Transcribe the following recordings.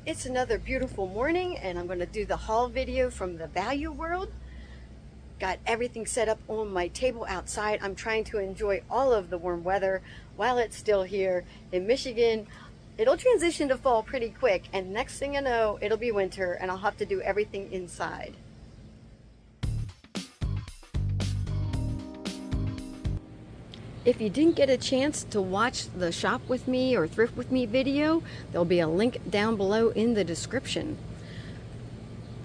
It's another beautiful morning and I'm going to do the haul video from the value world. Got everything set up on my table outside. I'm trying to enjoy all of the warm weather while it's still here in Michigan. It'll transition to fall pretty quick, and next thing I know, it'll be winter and I'll have to do everything inside. If you didn't get a chance to watch the shop with me or thrift with me video, there'll be a link down below in the description.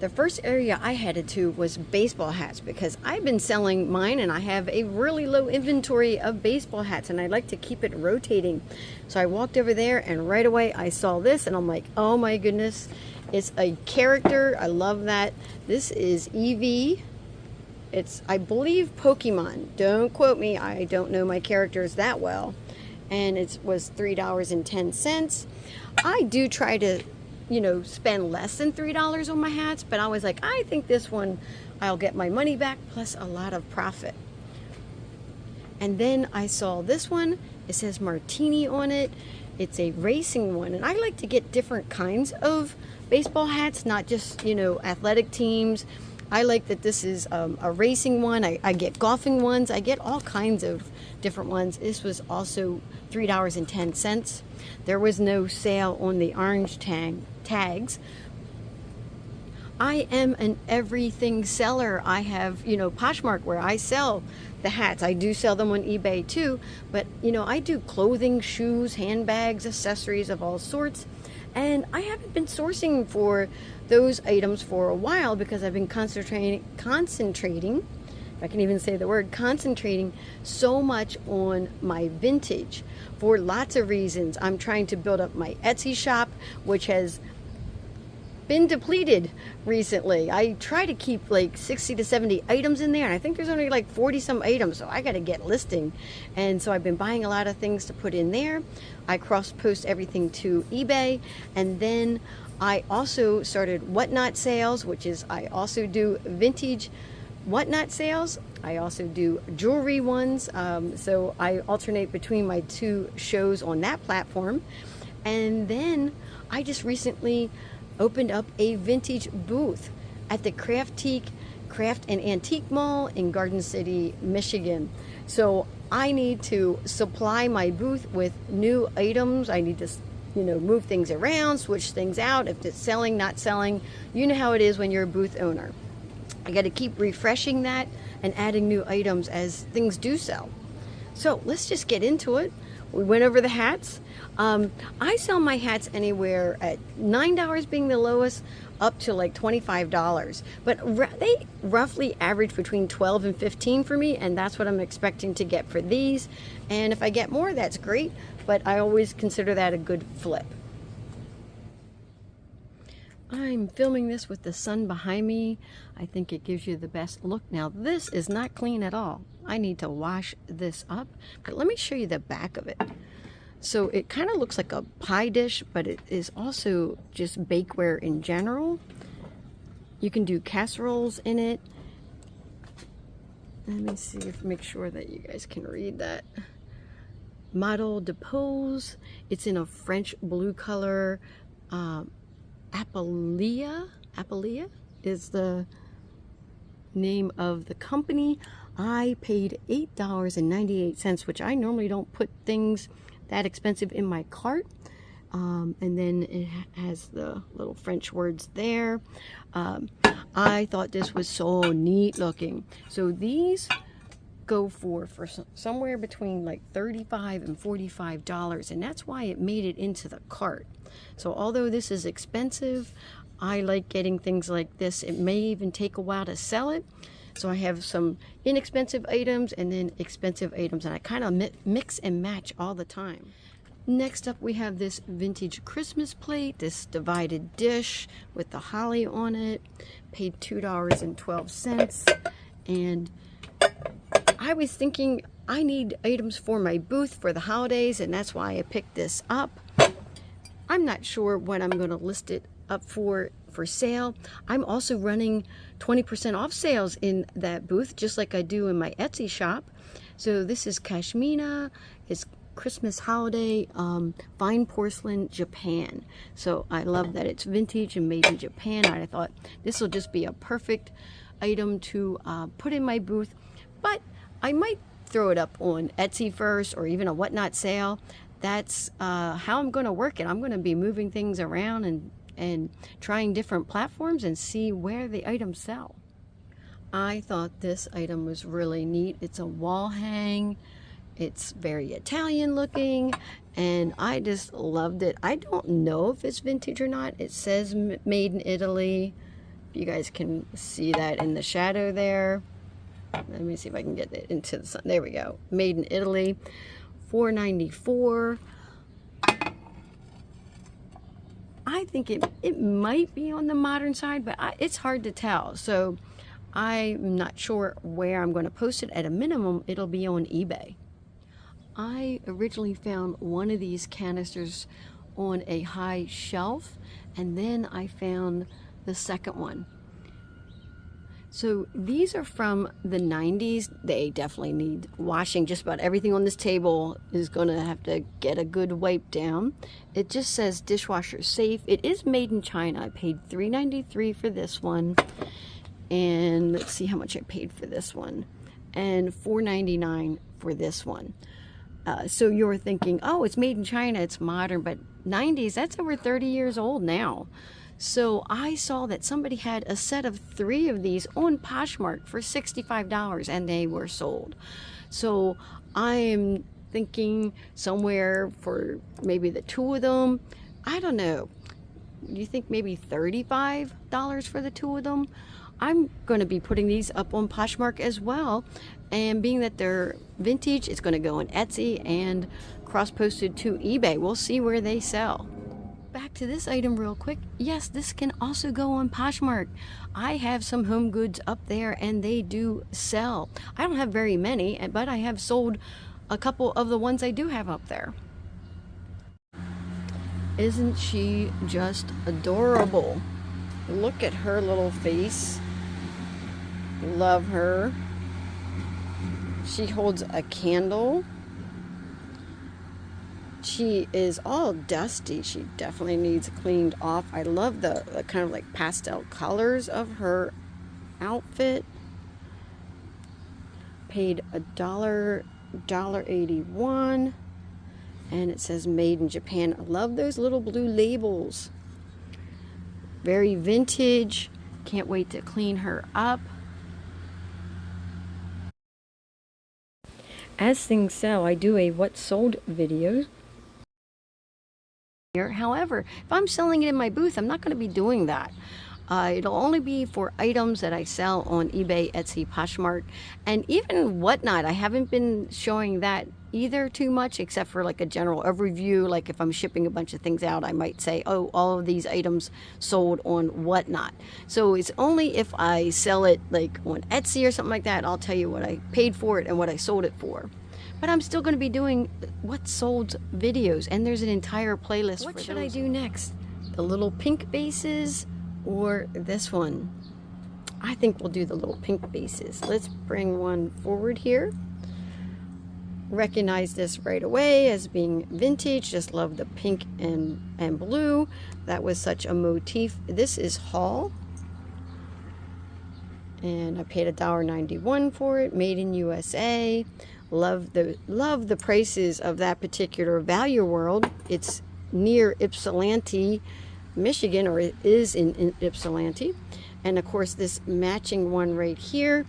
The first area I headed to was baseball hats because I've been selling mine and I have a really low inventory of baseball hats and I like to keep it rotating. So I walked over there and right away I saw this and I'm like, oh my goodness, it's a character. I love that. This is Eevee. It's, I believe, Pokemon. Don't quote me. I don't know my characters that well. And it was $3.10. I do try to, spend less than $3 on my hats, but I was like, I think this one, I'll get my money back plus a lot of profit. And then I saw this one. It says Martini on it. It's a racing one. And I like to get different kinds of baseball hats, not just, athletic teams. I like that this is a racing one. I get golfing ones. I get all kinds of different ones. This was also $3.10. There was no sale on the orange tags. I am an everything seller. I have, Poshmark where I sell the hats. I do sell them on eBay too, but I do clothing, shoes, handbags, accessories of all sorts. And I haven't been sourcing for those items for a while because I've been concentrating, if I can even say the word, concentrating so much on my vintage for lots of reasons. I'm trying to build up my Etsy shop, which has been depleted recently. I try to keep like 60 to 70 items in there, and I think there's only like 40 some items, so I got to get listing. And so I've been buying a lot of things to put in there. I cross post everything to eBay, and then I also started whatnot sales, which is I also do vintage whatnot sales. I also do jewelry ones, so I alternate between my two shows on that platform. And then I just recently opened up a vintage booth at the Craft and Antique Mall in Garden City, Michigan. So I need to supply my booth with new items. I need to, move things around, switch things out. If it's selling, not selling, you know how it is when you're a booth owner. I got to keep refreshing that and adding new items as things do sell. So let's just get into it. We went over the hats. I sell my hats anywhere at $9 being the lowest up to like $25, but they roughly average between $12 and $15 for me, and that's what I'm expecting to get for these. And if I get more, that's great, but I always consider that a good flip. I'm filming this with the sun behind me. I think it gives you the best look. Now this is not clean at all. I need to wash this up, but let me show you the back of it. So it kind of looks like a pie dish, but it is also just bakeware in general. You can do casseroles in it. Let me see make sure that you guys can read that. Model Depose. It's in a French blue color. Apelia is the name of the company. I paid $8.98, which I normally don't put things that expensive in my cart. And then it has the little French words there. I thought this was so neat looking. So these go for somewhere between like $35 and $45, and that's why it made it into the cart. So although this is expensive, I like getting things like this. It may even take a while to sell it. So I have some inexpensive items and then expensive items, and I kind of mix and match all the time. Next up, we have this vintage Christmas plate, this divided dish with the holly on it. Paid $2.12, and I was thinking I need items for my booth for the holidays, and that's why I picked this up. I'm not sure what I'm going to list it up for sale. I'm also running 20% off sales in that booth, just like I do in my Etsy shop. So this is Cashmina. It's Christmas holiday fine porcelain Japan. So I love that it's vintage and made in Japan. I thought this will just be a perfect item to put in my booth, but I might throw it up on Etsy first, or even a whatnot sale. That's how I'm going to work it. I'm going to be moving things around and trying different platforms and see where the items sell. I thought this item was really neat. It's a wall hang. It's very Italian looking, and I just loved it. I don't know if it's vintage or not. It says made in Italy. You guys can see that in the shadow there. Let me see if I can get it into the sun. There we go. Made in Italy. $4.94. I think it might be on the modern side, but it's hard to tell. So I'm not sure where I'm going to post it. At a minimum, it'll be on eBay. I originally found one of these canisters on a high shelf, and then I found the second one. So these are from the 90s. They definitely need washing. Just about everything on this table is going to have to get a good wipe down. It just says dishwasher safe. It is made in China. I paid $3.93 for this one. And let's see how much I paid for this one. And $4.99 for this one. So you're thinking, oh, it's made in China, it's modern, but 90s, that's over 30 years old now. So I saw that somebody had a set of 3 of these on Poshmark for $65, and they were sold. So I'm thinking somewhere for maybe the 2 of them. I don't know. Do you think maybe $35 for the 2 of them? I'm going to be putting these up on Poshmark as well. And being that they're vintage, it's going to go on Etsy and cross-posted to eBay. We'll see where they sell. Back to this item real quick. Yes, this can also go on Poshmark. I have some home goods up there and they do sell. I don't have very many, but I have sold a couple of the ones I do have up there. Isn't she just adorable? Look at her little face. Love her. She holds a candle. She is all dusty. She definitely needs cleaned off. I love the kind of like pastel colors of her outfit. Paid $1.81, and it says made in Japan. I love those little blue labels. Very vintage. Can't wait to clean her up. As things sell, I do a what sold video. However, if I'm selling it in my booth, I'm not going to be doing that. It'll only be for items that I sell on eBay, Etsy, Poshmark, and even whatnot. I haven't been showing that either too much, except for like a general overview. Like if I'm shipping a bunch of things out, I might say, oh, all of these items sold on whatnot. So it's only if I sell it like on Etsy or something like that, I'll tell you what I paid for it and what I sold it for. But I'm still going to be doing what sold videos, and there's an entire playlist. What should I do next? The little pink bases or this one? I think we'll do the little pink bases. Let's bring one forward here. Recognize this right away as being vintage. Just love the pink and blue. That was such a motif. This is haul, and I paid $1.91 for it. Made in USA. Love the prices of that particular Value World. It's near Ypsilanti, Michigan, or it is in Ypsilanti. And of course this matching one right here.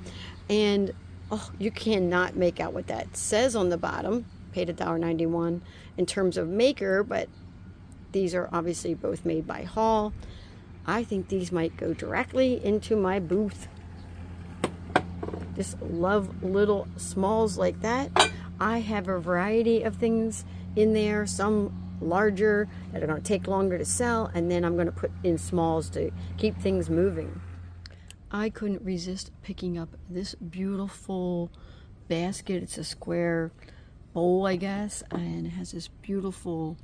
And oh, you cannot make out what that says on the bottom. Paid $1.91 in terms of maker, but these are obviously both made by Hall. I think these might go directly into my booth. Just love little smalls like that. I have a variety of things in there, some larger that are going to take longer to sell, and then I'm going to put in smalls to keep things moving. I couldn't resist picking up this beautiful basket. It's a square bowl, I guess, and it has this beautiful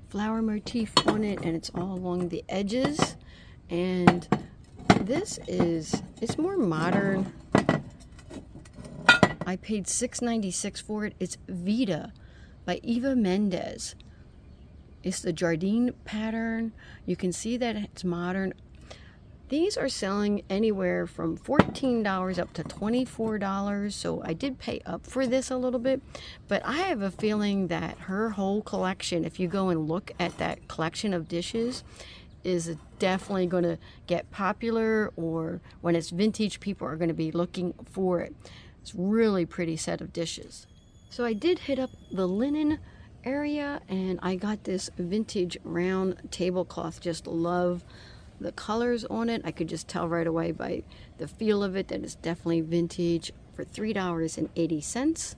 flower motif on it, and it's all along the edges. And it's more modern. I paid $6.96 for it. It's Vita by Eva Mendez. It's the Jardine pattern. You can see that it's modern. These are selling anywhere from $14 up to $24. So I did pay up for this a little bit, but I have a feeling that her whole collection, if you go and look at that collection of dishes, is definitely going to get popular, or when it's vintage, people are going to be looking for it. It's a really pretty set of dishes. So I did hit up the linen area and I got this vintage round tablecloth. Just love the colors on it. I could just tell right away by the feel of it that it's definitely vintage, for $3.80.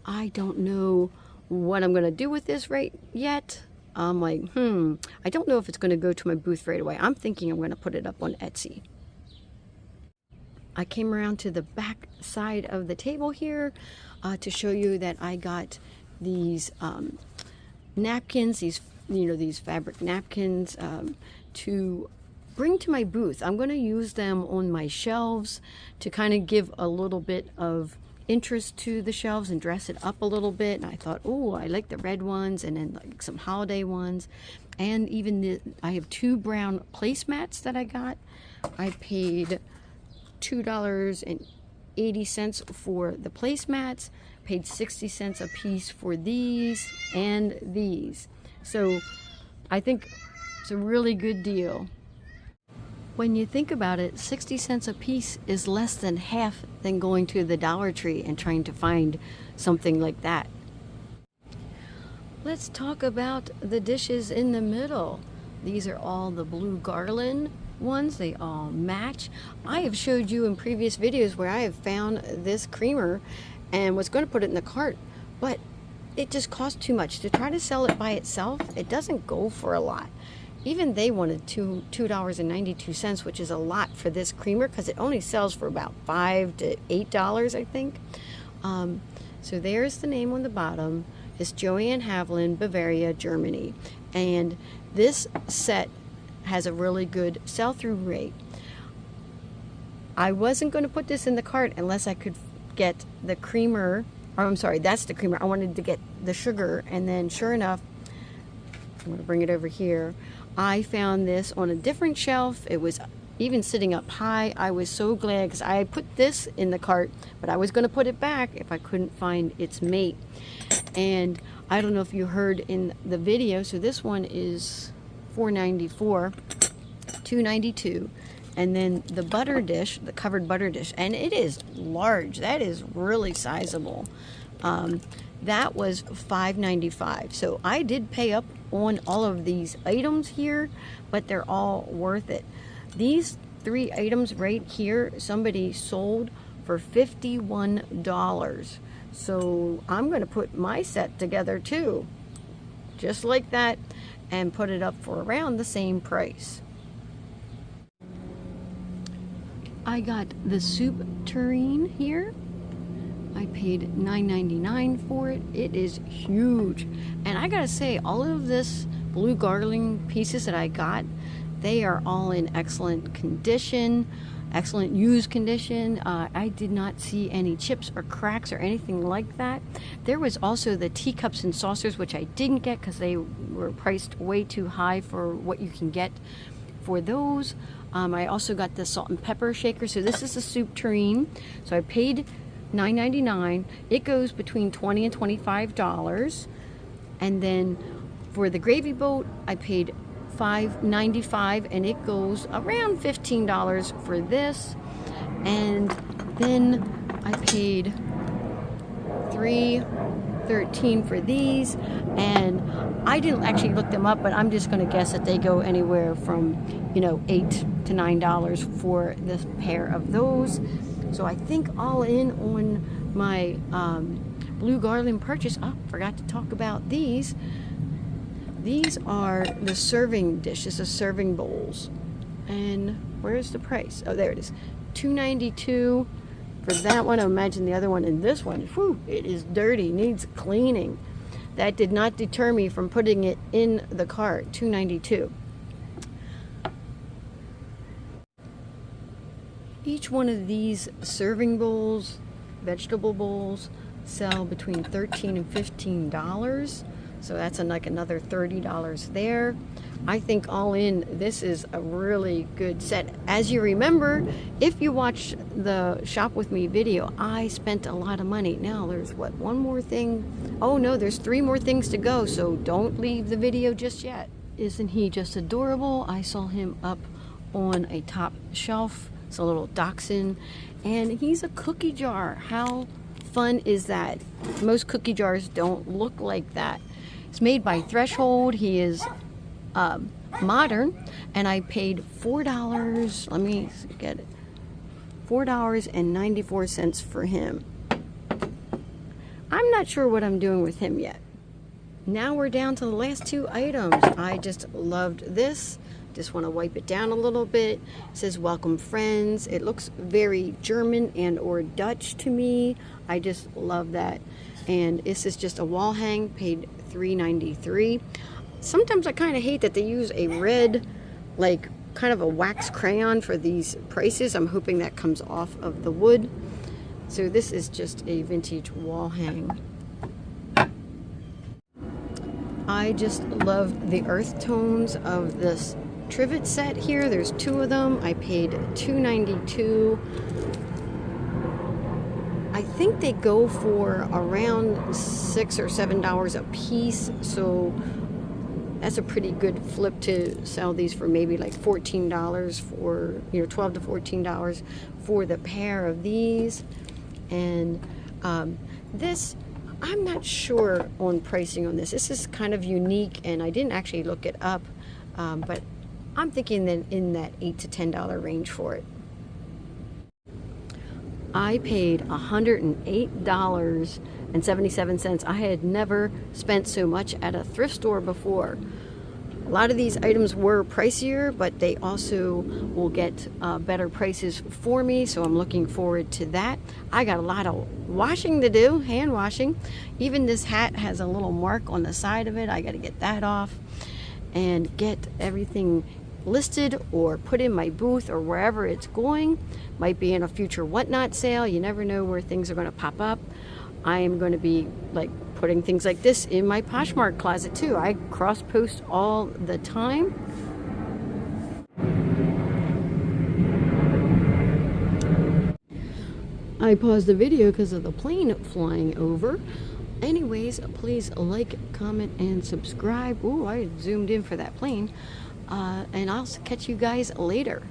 I don't know what I'm going to do with this right yet. I'm like, I don't know if it's going to go to my booth right away. I'm thinking I'm going to put it up on Etsy. I came around to the back side of the table here to show you that I got these napkins, these fabric napkins to bring to my booth. I'm going to use them on my shelves to kind of give a little bit of interest to the shelves and dress it up a little bit. And I thought, oh, I like the red ones, and then like some holiday ones, and even I have 2 brown placemats that I got. I paid $2.80 for the placemats, paid 60 cents a piece for these and these. So I think it's a really good deal. When you think about it, 60 cents a piece is less than half than going to the Dollar Tree and trying to find something like that. Let's talk about the dishes in the middle. These are all the blue garland ones. They all match. I have showed you in previous videos where I have found this creamer and was going to put it in the cart, but it just cost too much. To try to sell it by itself, it doesn't go for a lot. Even they wanted $2.92, which is a lot for this creamer because it only sells for about $5 to $8, I think. So there's the name on the bottom. It's Joanne Haviland, Bavaria, Germany. And this set has a really good sell-through rate. I wasn't going to put this in the cart unless I could get the creamer. Oh, I'm sorry, that's the creamer. I wanted to get the sugar, and then sure enough, I'm going to bring it over here. I found this on a different shelf. It was even sitting up high. I was so glad because I put this in the cart, but I was going to put it back if I couldn't find its mate. And I don't know if you heard in the video, so this one is $4.94, $2.92. And then the butter dish, the covered butter dish, and it is large. That is really sizable. That was $5.95. So I did pay up on all of these items here, but they're all worth it. These 3 items right here, somebody sold for $51. So I'm going to put my set together too, just like that, and put it up for around the same price. I got the soup tureen here. I paid $9.99 for it. It is huge. And I gotta say, all of this blue garland pieces that I got, they are all in excellent condition, excellent used condition. I did not see any chips or cracks or anything like that. There was also the teacups and saucers, which I didn't get because they were priced way too high for what you can get for those. I also got the salt and pepper shaker. So this is a soup tureen. So I paid $9.99. It goes between $20 and $25. And then for the gravy boat, I paid $5.95, and it goes around $15 for this. And then I paid $3.13 for these, and I didn't actually look them up, but I'm just going to guess that they go anywhere from $8 to $9 for this pair of those. So I think all in on my blue garland purchase. Oh, forgot to talk about these. These are the serving dishes, the serving bowls. And where's the price? Oh, there it is. $2.92 for that one. I imagine the other one, and this one, whew, it is dirty, needs cleaning. That did not deter me from putting it in the cart. $2.92. Each one of these serving bowls, vegetable bowls, sell between $13 and $15. So that's like another $30 there. I think all in, this is a really good set. As you remember, if you watch the Shop With Me video, I spent a lot of money. Now there's what, one more thing? Oh no, there's 3 more things to go, so don't leave the video just yet. Isn't he just adorable? I saw him up on a top shelf. It's a little dachshund, and he's a cookie jar. How fun is that? Most cookie jars don't look like that. It's made by Threshold. He is modern, and I paid $4. Let me get it. $4.94 for him. I'm not sure what I'm doing with him yet. Now we're down to the last 2 items. I just loved this. Just want to wipe it down a little bit. It says welcome friends. It looks very German and or Dutch to me. I just love that. And this is just a wall hang, paid $3.93. Sometimes I kind of hate that they use a red, like kind of a wax crayon for these prices. I'm hoping that comes off of the wood. So this is just a vintage wall hang. I just loved the earth tones of this trivet set here. There's 2 of them. I paid $2.92. I think they go for around $6 or $7 a piece, so that's a pretty good flip to sell these for maybe like $14 for, you know, $12 to $14 for the pair of these. And this, I'm not sure on pricing on this. This is kind of unique, and I didn't actually look it up, but I'm thinking that in that $8 to $10 range for it. I paid $108.77. I had never spent so much at a thrift store before. A lot of these items were pricier, but they also will get better prices for me, so I'm looking forward to that. I got a lot of washing to do, hand washing. Even this hat has a little mark on the side of it. I got to get that off and get everything listed or put in my booth or wherever it's going. Might be in a future whatnot sale. You never know where things are going to pop up. I am going to be like putting things like this in my Poshmark closet too. I cross post all the time. I paused the video because of the plane flying over. Anyways, please like, comment, and subscribe. Ooh, I zoomed in for that plane. And I'll catch you guys later.